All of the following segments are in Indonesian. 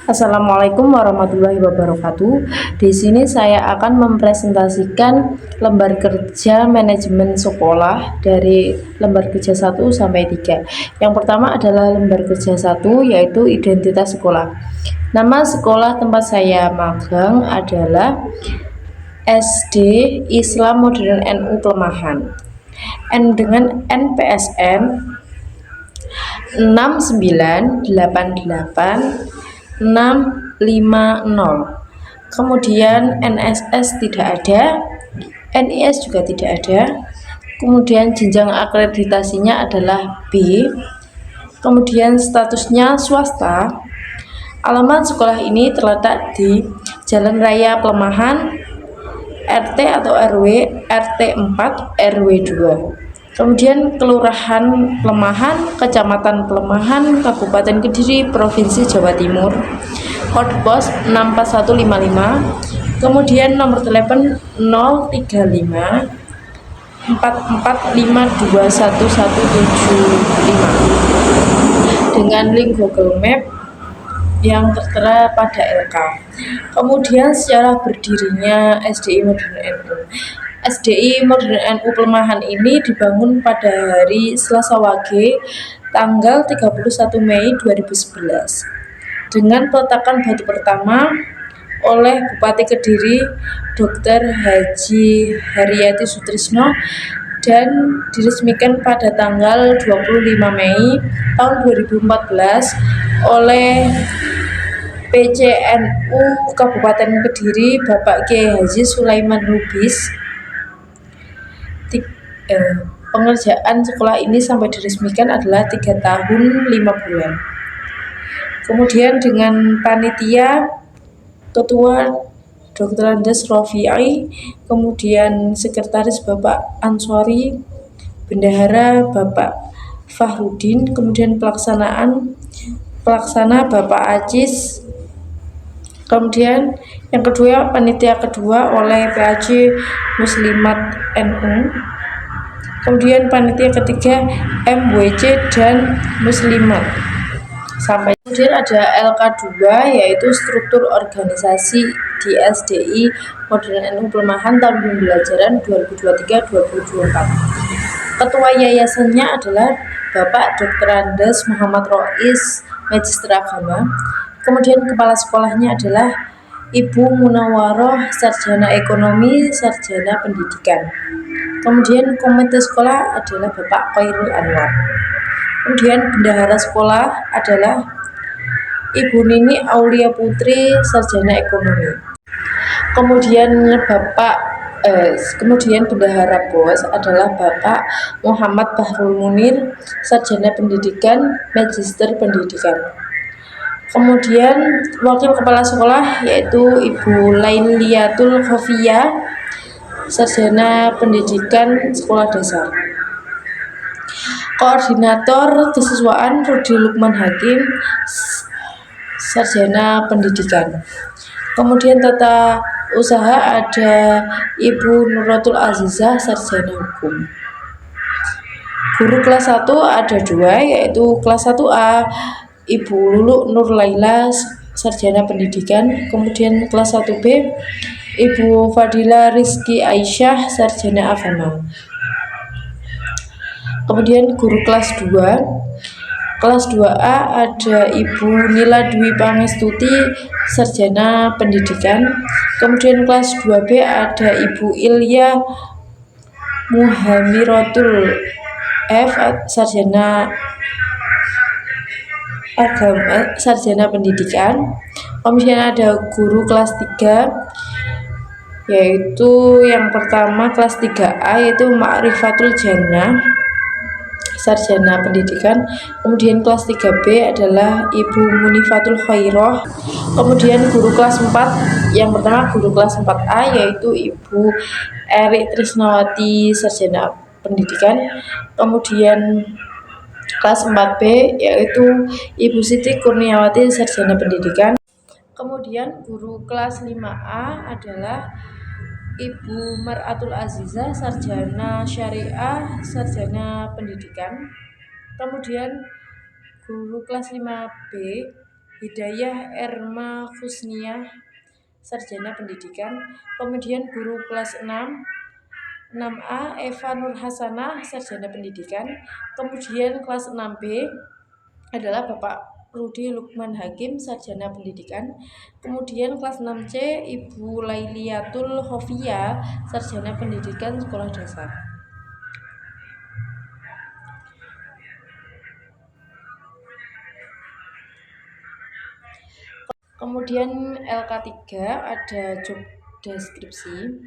Assalamualaikum warahmatullahi wabarakatuh. Di sini saya akan mempresentasikan lembar kerja manajemen sekolah dari lembar kerja 1 sampai 3. Yang pertama adalah lembar kerja 1, yaitu identitas sekolah. Nama sekolah tempat saya magang adalah SD Islam Modern NU Pelemahan. Dengan NPSN 6988650. Kemudian NSS tidak ada, NIS juga tidak ada. Kemudian jenjang akreditasinya adalah B. Kemudian statusnya swasta. Alamat sekolah ini terletak di Jalan Raya Pelemahan, RT atau RW RT 4 RW 2. Kemudian Kelurahan Pelemahan, Kecamatan Pelemahan, Kabupaten Kediri, Provinsi Jawa Timur. Kode pos 64155. Kemudian nomor telepon 035 445211175 dengan link Google Map yang tertera pada LK. Kemudian secara berdirinya SDI Modern NU. SDI Modern NU Pelemahan ini dibangun pada hari Selasa Wage tanggal 31 Mei 2011 dengan peletakan batu pertama oleh Bupati Kediri Dr. Haji Haryati Sutrisno dan diresmikan pada tanggal 25 Mei tahun 2014 oleh PCNU Kabupaten Kediri Bapak Kiai Haji Sulaiman Lubis. Pengerjaan sekolah ini sampai diresmikan adalah 3 tahun 5 bulan. Kemudian dengan panitia Ketua Dr. Andes Rofiai, kemudian Sekretaris Bapak Ansori, Bendahara Bapak Fahrudin, kemudian pelaksana Bapak Acis. Kemudian yang kedua, panitia kedua oleh PAJ Muslimat NU. Kemudian panitia ketiga MWC dan Muslimat. Sampai kemudian ada LK2, yaitu struktur organisasi di SDI Modern NU Pelemahan tahun pembelajaran 2023-2024. Ketua yayasannya adalah Bapak Dr. Andes Muhammad Rois, Magister Agama. Kemudian kepala sekolahnya adalah Ibu Munawaroh, Sarjana Ekonomi, Sarjana Pendidikan. Kemudian komite sekolah adalah Bapak Khairul Anwar. Kemudian bendahara sekolah adalah Ibu Nini Aulia Putri, Sarjana Ekonomi. Kemudian bendahara BOS adalah Bapak Muhammad Bahrul Munir, Sarjana Pendidikan, Magister Pendidikan. Kemudian wakil kepala sekolah yaitu Ibu Lainliatul Khofiyah, Sarjana Pendidikan Sekolah Dasar. Koordinator Kesiswaan Rudi Lukman Hakim, Sarjana Pendidikan. Kemudian tata usaha ada Ibu Nuratul Azizah, Sarjana Hukum. Guru kelas 1 ada 2, yaitu kelas 1A Ibu Lulu Nur Laila, Sarjana Pendidikan. Kemudian kelas 1B Ibu Fadila Rizki Aisyah, Sarjana Agama. Kemudian guru kelas 2, kelas 2A ada Ibu Nila Dwi Pangestuti, Sarjana Pendidikan. Kemudian kelas 2B ada Ibu Ilya Muhamirotul F, Sarjana Agama, Sarjana Pendidikan. Kemudian ada guru kelas 3, yaitu yang pertama kelas 3A yaitu Ma'rifatul Jannah, Sarjana Pendidikan. Kemudian kelas 3B adalah Ibu Munifatul Khairah. Kemudian guru kelas 4, yang pertama guru kelas 4A yaitu Ibu Erik Trisnawati, Sarjana Pendidikan. Kemudian kelas 4B yaitu Ibu Siti Kurniawati, Sarjana Pendidikan. Kemudian guru kelas 5A adalah Ibu Mar'atul Azizah, Sarjana Syariah, Sarjana Pendidikan. Kemudian guru kelas 5B Hidayah Erma Husniah, sarjana pendidikan. Kemudian guru kelas 6A Eva Nur Hasanah, sarjana pendidikan. Kemudian kelas 6B adalah Bapak Rudi Lukman Hakim, sarjana pendidikan. Kemudian kelas 6C Ibu Lailiatul Khofia, sarjana pendidikan sekolah dasar. Kemudian LK3 ada job deskripsi.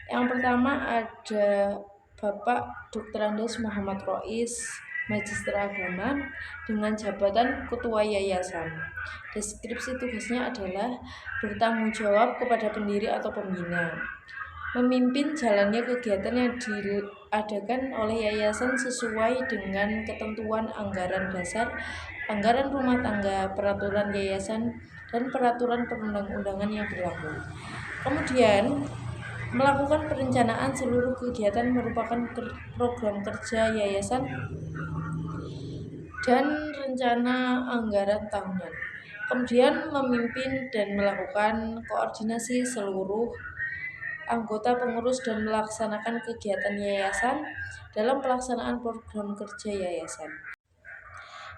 Yang pertama ada Bapak Dr. Andes Muhammad Rois, Magister Agama dengan jabatan Ketua Yayasan. Deskripsi tugasnya adalah bertanggung jawab kepada pendiri atau pembina, memimpin jalannya kegiatan yang diadakan oleh yayasan sesuai dengan ketentuan anggaran dasar, anggaran rumah tangga, peraturan yayasan, dan peraturan perundang-undangan yang berlaku. Kemudian melakukan perencanaan seluruh kegiatan merupakan program kerja yayasan dan rencana anggaran tahunan. Kemudian memimpin dan melakukan koordinasi seluruh anggota pengurus dan melaksanakan kegiatan yayasan dalam pelaksanaan program kerja yayasan.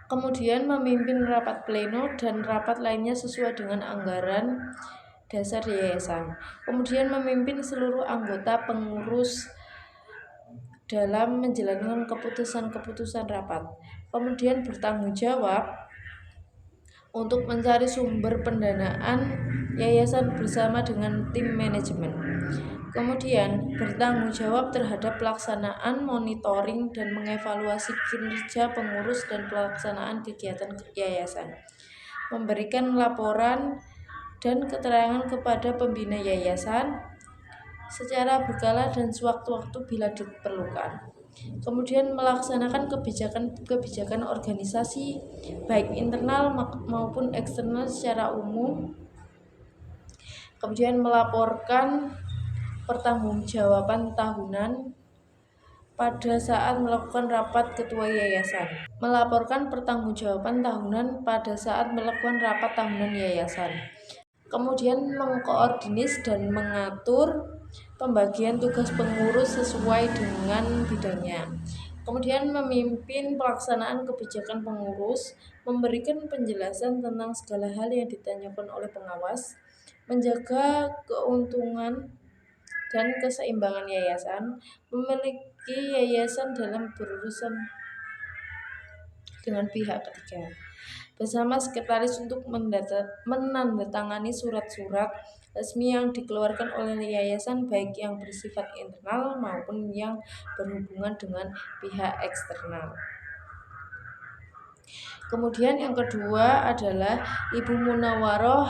Kemudian memimpin rapat pleno dan rapat lainnya sesuai dengan anggaran dasar yayasan. Kemudian memimpin seluruh anggota pengurus dalam menjalankan keputusan-keputusan rapat. Kemudian bertanggung jawab untuk mencari sumber pendanaan yayasan bersama dengan tim manajemen. Kemudian bertanggung jawab terhadap pelaksanaan, monitoring, dan mengevaluasi kinerja pengurus dan pelaksanaan kegiatan yayasan. Memberikan laporan dan keterangan kepada pembina yayasan secara berkala dan sewaktu-waktu bila diperlukan. Kemudian melaksanakan kebijakan organisasi baik internal maupun eksternal secara umum. Kemudian melaporkan pertanggungjawaban tahunan pada saat melakukan rapat ketua yayasan. Melaporkan pertanggungjawaban tahunan pada saat melakukan rapat tahunan yayasan. Kemudian mengkoordinir dan mengatur pembagian tugas pengurus sesuai dengan bidangnya. Kemudian memimpin pelaksanaan kebijakan pengurus, memberikan penjelasan tentang segala hal yang ditanyakan oleh pengawas, menjaga keuntungan dan keseimbangan yayasan, memiliki yayasan dalam berurusan dengan pihak ketiga, bersama sekretaris untuk menandatangani surat-surat resmi yang dikeluarkan oleh yayasan baik yang bersifat internal maupun yang berhubungan dengan pihak eksternal. Kemudian yang kedua adalah Ibu Munawaroh,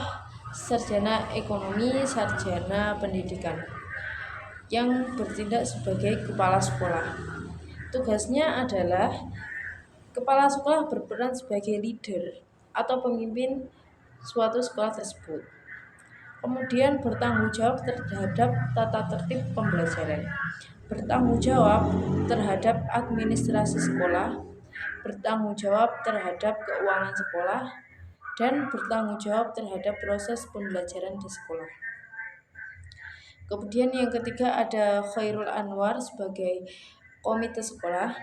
sarjana ekonomi, sarjana pendidikan, yang bertindak sebagai kepala sekolah. Tugasnya adalah kepala sekolah berperan sebagai leader atau pemimpin suatu sekolah tersebut. Kemudian bertanggung jawab terhadap tata tertib pembelajaran, bertanggung jawab terhadap administrasi sekolah, bertanggung jawab terhadap keuangan sekolah, dan bertanggung jawab terhadap proses pembelajaran di sekolah. Kemudian yang ketiga ada Khairul Anwar sebagai komite sekolah,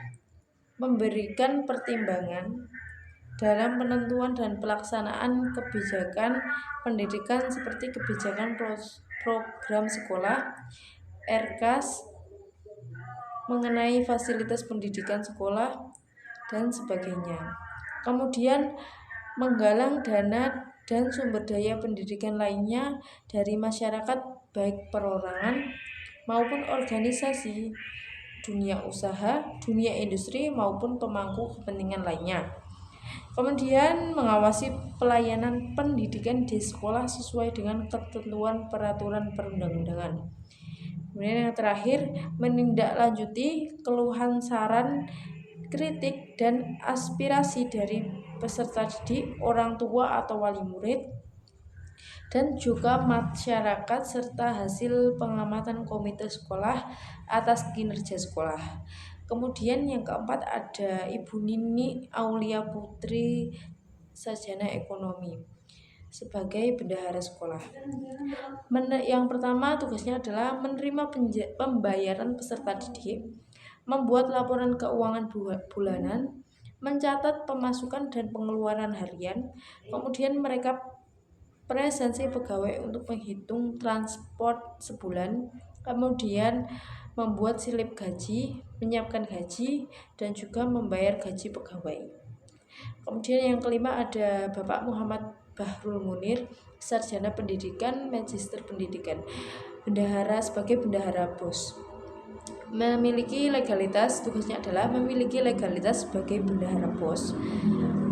memberikan pertimbangan dalam penentuan dan pelaksanaan kebijakan pendidikan seperti kebijakan program sekolah, RKAS, mengenai fasilitas pendidikan sekolah, dan sebagainya. Kemudian menggalang dana dan sumber daya pendidikan lainnya dari masyarakat baik perorangan maupun organisasi, dunia usaha, dunia industri maupun pemangku kepentingan lainnya. Kemudian mengawasi pelayanan pendidikan di sekolah sesuai dengan ketentuan peraturan perundang-undangan. Kemudian yang terakhir, menindaklanjuti keluhan, saran, kritik, dan aspirasi dari peserta didik, orang tua atau wali murid, dan juga masyarakat serta hasil pengamatan komite sekolah atas kinerja sekolah. Kemudian yang keempat ada Ibu Nini Aulia Putri, sarjana ekonomi sebagai bendahara sekolah. Yang pertama tugasnya adalah menerima pembayaran peserta didik, membuat laporan keuangan bulanan, mencatat pemasukan dan pengeluaran harian, kemudian mereka presensi pegawai untuk menghitung transport sebulan, kemudian membuat slip gaji, menyiapkan gaji, dan juga membayar gaji pegawai. Kemudian yang kelima ada Bapak Muhammad Bahrul Munir, sarjana pendidikan, magister pendidikan, bendahara sebagai bendahara BOS. Memiliki legalitas, tugasnya adalah memiliki legalitas sebagai bendahara BOS,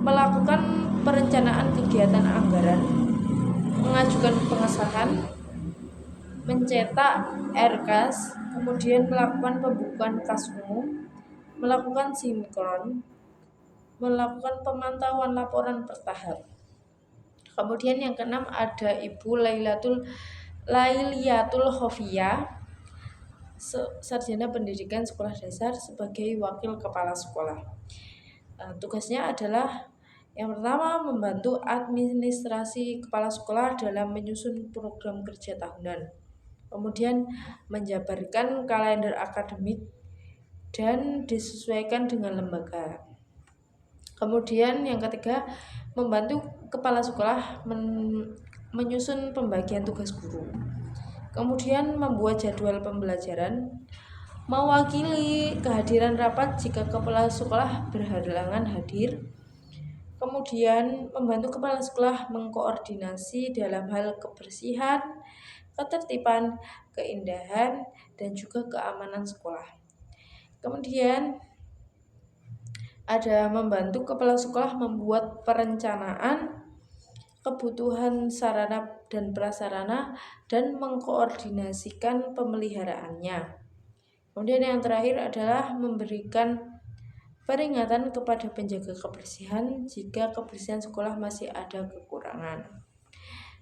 melakukan perencanaan kegiatan anggaran, mengajukan pengesahan, mencetak RKAS, kemudian melakukan pembukuan kas umum, melakukan sinkron, melakukan pemantauan laporan bertahap. Kemudian yang keenam ada Ibu Lailiatul Khofiyah, sarjana pendidikan sekolah dasar sebagai wakil kepala sekolah. Tugasnya adalah yang pertama membantu administrasi kepala sekolah dalam menyusun program kerja tahunan, kemudian menjabarkan kalender akademik dan disesuaikan dengan lembaga. Kemudian yang ketiga, membantu kepala sekolah menyusun pembagian tugas guru. Kemudian membuat jadwal pembelajaran, mewakili kehadiran rapat jika kepala sekolah berhalangan hadir. Kemudian membantu kepala sekolah mengkoordinasi dalam hal kebersihan, ketertiban, keindahan, dan juga keamanan sekolah. Kemudian ada membantu kepala sekolah membuat perencanaan kebutuhan sarana dan prasarana dan mengkoordinasikan pemeliharaannya. Kemudian yang terakhir adalah memberikan peringatan kepada penjaga kebersihan jika kebersihan sekolah masih ada kekurangan.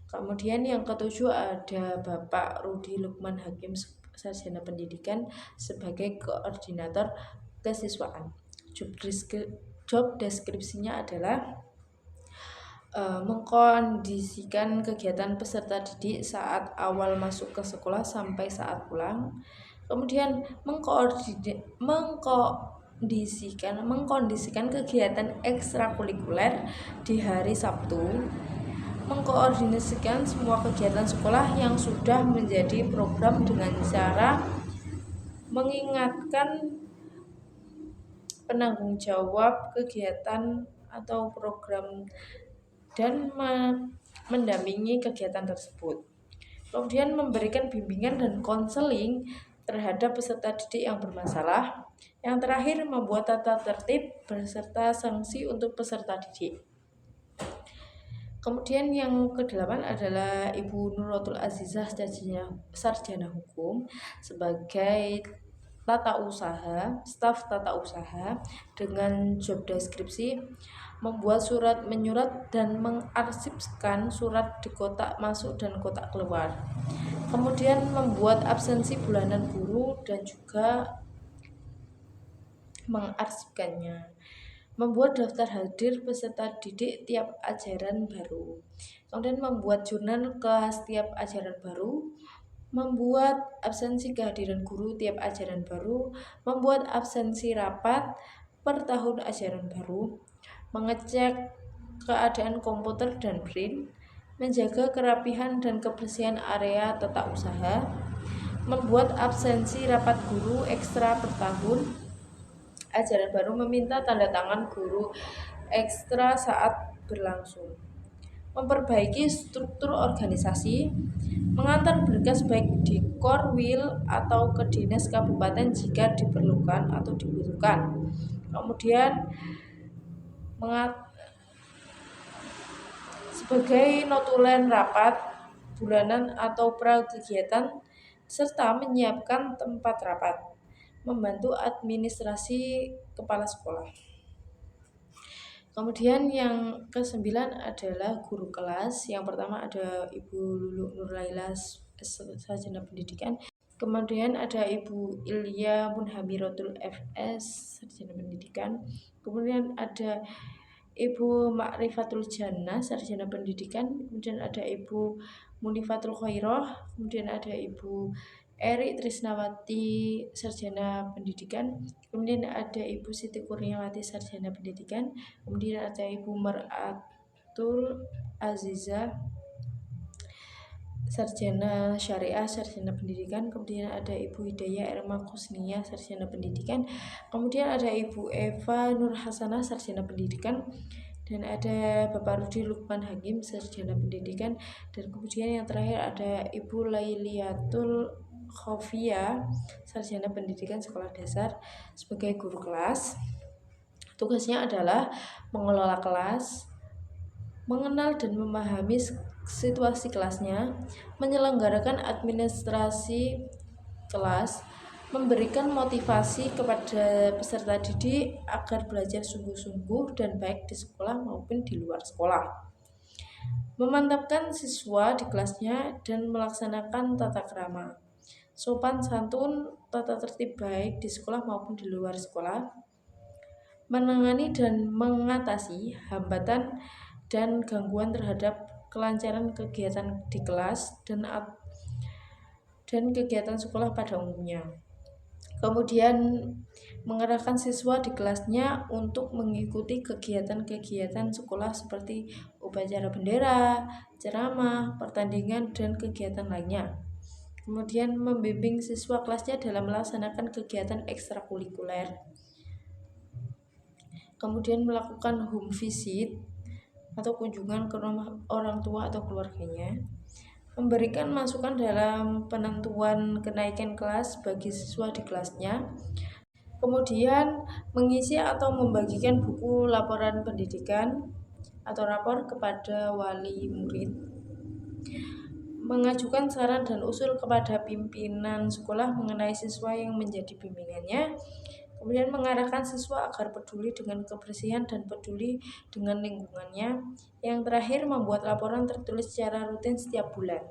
Kemudian yang ketujuh ada Bapak Rudi Lukman Hakim, sarjana pendidikan sebagai koordinator kesiswaan. Job deskripsinya adalah mengkondisikan kegiatan peserta didik saat awal masuk ke sekolah sampai saat pulang. Kemudian mengkondisikan kegiatan ekstrakurikuler di hari Sabtu. Mengkoordinasikan semua kegiatan sekolah yang sudah menjadi program dengan cara mengingatkan penanggung jawab kegiatan atau program dan mendampingi kegiatan tersebut. Kemudian memberikan bimbingan dan konseling terhadap peserta didik yang bermasalah. Yang terakhir membuat tata tertib beserta sanksi untuk peserta didik. Kemudian yang kedelapan adalah Ibu Nuratul Azizah, sarjana hukum sebagai staf tata usaha dengan job deskripsi membuat surat menyurat dan mengarsipkan surat di kotak masuk dan kotak keluar. Kemudian membuat absensi bulanan guru dan juga mengarsipkannya. Membuat daftar hadir peserta didik tiap ajaran baru. Kemudian membuat jurnal kelas tiap ajaran baru. Membuat absensi kehadiran guru tiap ajaran baru, membuat absensi rapat per tahun ajaran baru, mengecek keadaan komputer dan print, menjaga kerapihan dan kebersihan area tata usaha, membuat absensi rapat guru ekstra per tahun ajaran baru, meminta tanda tangan guru ekstra saat berlangsung, memperbaiki struktur organisasi, mengantar berkas baik di Korwil atau ke dinas kabupaten jika diperlukan atau dibutuhkan. Kemudian sebagai notulen rapat bulanan atau pra kegiatan serta menyiapkan tempat rapat, membantu administrasi kepala sekolah. Kemudian yang ke-9 adalah guru kelas. Yang pertama ada Ibu Lulu Nurlaila, sarjana pendidikan. Kemudian ada Ibu Ilya Munhamirotul FS, sarjana pendidikan. Kemudian ada Ibu Ma'rifatul Jannah, sarjana pendidikan, kemudian ada Ibu Munifatul Khairah, kemudian ada Ibu Eri Trisnawati, sarjana pendidikan, kemudian ada Ibu Siti Kurniawati, sarjana pendidikan, kemudian ada Ibu Mar'atul Aziza, sarjana syariah, sarjana pendidikan, kemudian ada Ibu Hidayah Erma Kusnia, sarjana pendidikan, kemudian ada Ibu Eva Nur Hasanah, sarjana pendidikan, dan ada Bapak Rudi Lukman Hakim, sarjana pendidikan, dan kemudian yang terakhir ada Ibu Lailiatul Khofia, sarjana pendidikan sekolah dasar sebagai guru kelas. Tugasnya adalah mengelola kelas, mengenal dan memahami situasi kelasnya, menyelenggarakan administrasi kelas, memberikan motivasi kepada peserta didik agar belajar sungguh-sungguh dan baik di sekolah maupun di luar sekolah, memantapkan siswa di kelasnya dan melaksanakan tata krama, sopan santun, tata tertib baik di sekolah maupun di luar sekolah, menangani dan mengatasi hambatan dan gangguan terhadap kelancaran kegiatan di kelas dan kegiatan sekolah pada umumnya. Kemudian mengerahkan siswa di kelasnya untuk mengikuti kegiatan-kegiatan sekolah seperti upacara bendera, ceramah, pertandingan, dan kegiatan lainnya. Kemudian membimbing siswa kelasnya dalam melaksanakan kegiatan ekstrakurikuler. Kemudian melakukan home visit atau kunjungan ke rumah orang tua atau keluarganya. Memberikan masukan dalam penentuan kenaikan kelas bagi siswa di kelasnya, kemudian mengisi atau membagikan buku laporan pendidikan atau rapor kepada wali murid, mengajukan saran dan usul kepada pimpinan sekolah mengenai siswa yang menjadi bimbingannya, kemudian mengarahkan siswa agar peduli dengan kebersihan dan peduli dengan lingkungannya. Yang terakhir, membuat laporan tertulis secara rutin setiap bulan.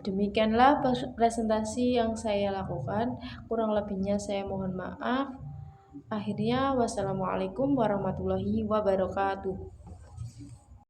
Demikianlah presentasi yang saya lakukan. Kurang lebihnya saya mohon maaf. Akhirnya, wassalamualaikum warahmatullahi wabarakatuh.